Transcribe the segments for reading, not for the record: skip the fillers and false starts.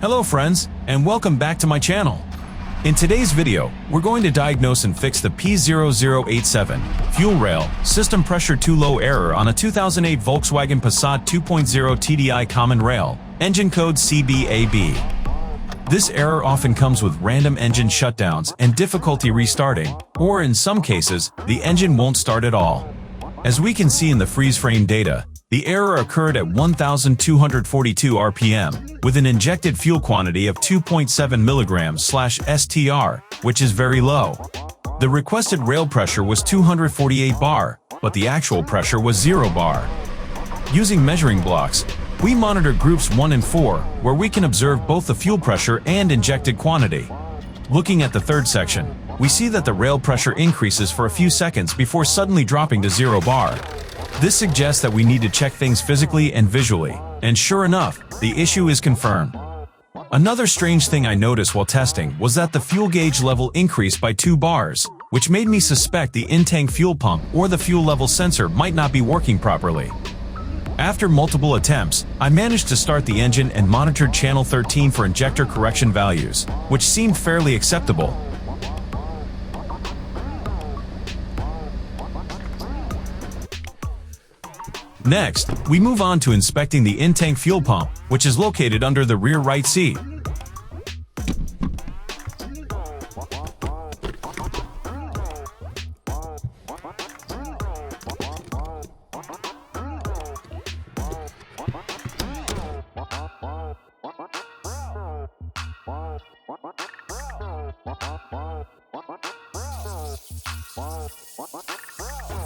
Hello friends, and welcome back to my channel. In today's video, we're going to diagnose and fix the P0087 fuel rail system pressure too low error on a 2008 Volkswagen Passat 2.0 TDI CommonRail, engine code CBAB. This error often comes with random engine shutdowns and difficulty restarting, or in some cases, the engine won't start at all. As we can see in the freeze frame data, the error occurred at 1,242 RPM, with an injected fuel quantity of 2.7 mg/STR, which is very low. The requested rail pressure was 248 bar, but the actual pressure was 0 bar. Using measuring blocks, we monitor groups 1 and 4, where we can observe both the fuel pressure and injected quantity. Looking at the third section, we see that the rail pressure increases for a few seconds before suddenly dropping to 0 bar. This suggests that we need to check things physically and visually, and sure enough, the issue is confirmed. Another strange thing I noticed while testing was that the fuel gauge level increased by 2 bars, which made me suspect the in-tank fuel pump or the fuel level sensor might not be working properly. After multiple attempts, I managed to start the engine and monitored channel 13 for injector correction values, which seemed fairly acceptable. Next, we move on to inspecting the in-tank fuel pump, which is located under the rear right seat.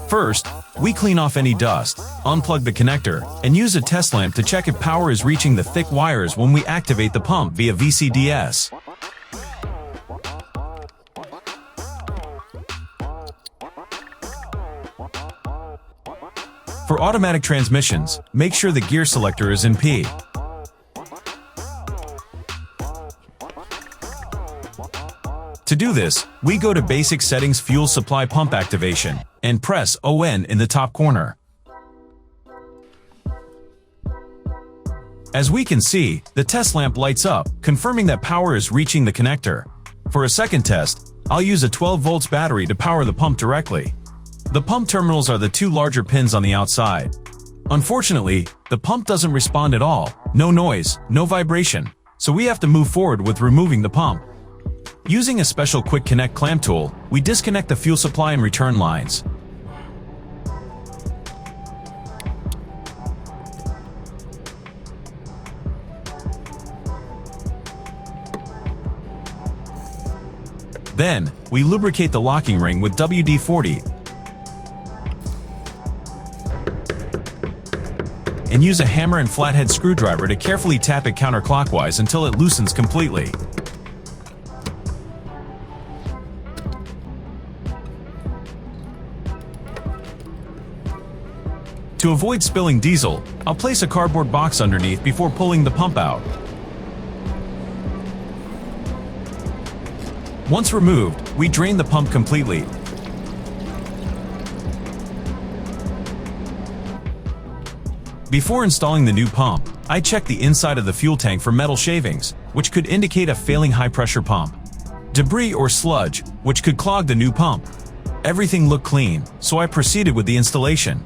First, we clean off any dust, unplug the connector, and use a test lamp to check if power is reaching the thick wires when we activate the pump via VCDS. For automatic transmissions, make sure the gear selector is in P. To do this, we go to Basic Settings Fuel Supply Pump Activation, and press ON in the top corner. As we can see, the test lamp lights up, confirming that power is reaching the connector. For a second test, I'll use a 12 volts battery to power the pump directly. The pump terminals are the 2 larger pins on the outside. Unfortunately, the pump doesn't respond at all, no noise, no vibration, so we have to move forward with removing the pump. Using a special quick connect clamp tool, we disconnect the fuel supply and return lines. Then, we lubricate the locking ring with WD-40 and use a hammer and flathead screwdriver to carefully tap it counterclockwise until it loosens completely. To avoid spilling diesel, I'll place a cardboard box underneath before pulling the pump out. Once removed, we drain the pump completely. Before installing the new pump, I check the inside of the fuel tank for metal shavings, which could indicate a failing high-pressure pump. Debris or sludge, which could clog the new pump. Everything looked clean, so I proceeded with the installation.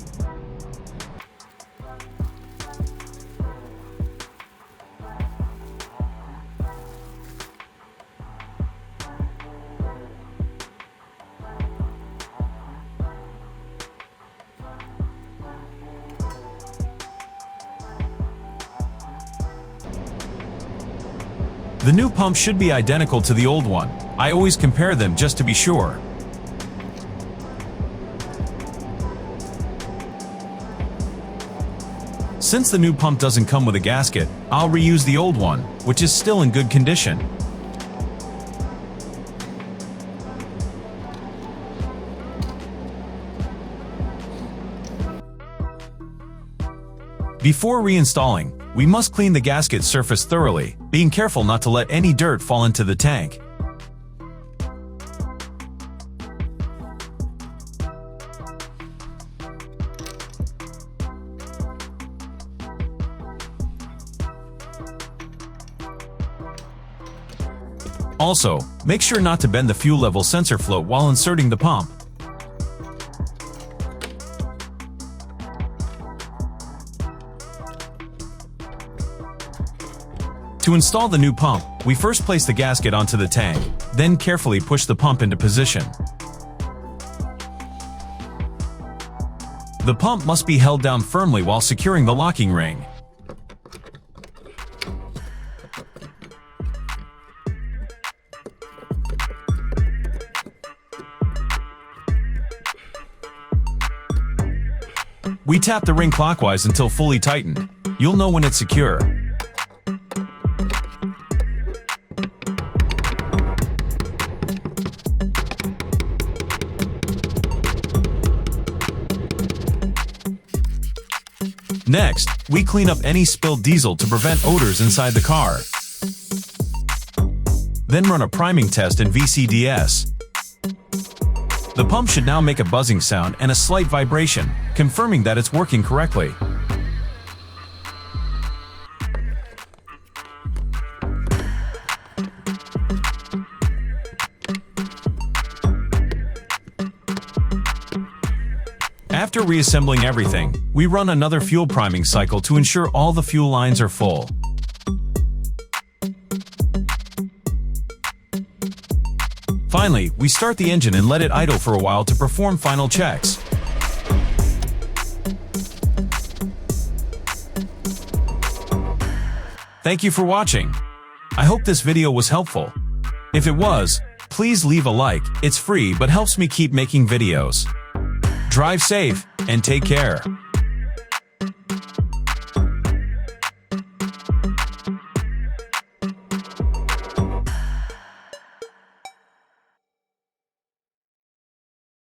The new pump should be identical to the old one. I always compare them just to be sure. Since the new pump doesn't come with a gasket, I'll reuse the old one, which is still in good condition. Before reinstalling, we must clean the gasket surface thoroughly, being careful not to let any dirt fall into the tank. Also, make sure not to bend the fuel level sensor float while inserting the pump. To install the new pump, we first place the gasket onto the tank, then carefully push the pump into position. The pump must be held down firmly while securing the locking ring. We tap the ring clockwise until fully tightened. You'll know when it's secure. Next, we clean up any spilled diesel to prevent odors inside the car. Then run a priming test in VCDS. The pump should now make a buzzing sound and a slight vibration, confirming that it's working correctly. After reassembling everything, we run another fuel priming cycle to ensure all the fuel lines are full. Finally, we start the engine and let it idle for a while to perform final checks. Thank you for watching. I hope this video was helpful. If it was, please leave a like. It's free but helps me keep making videos. Drive safe and take care.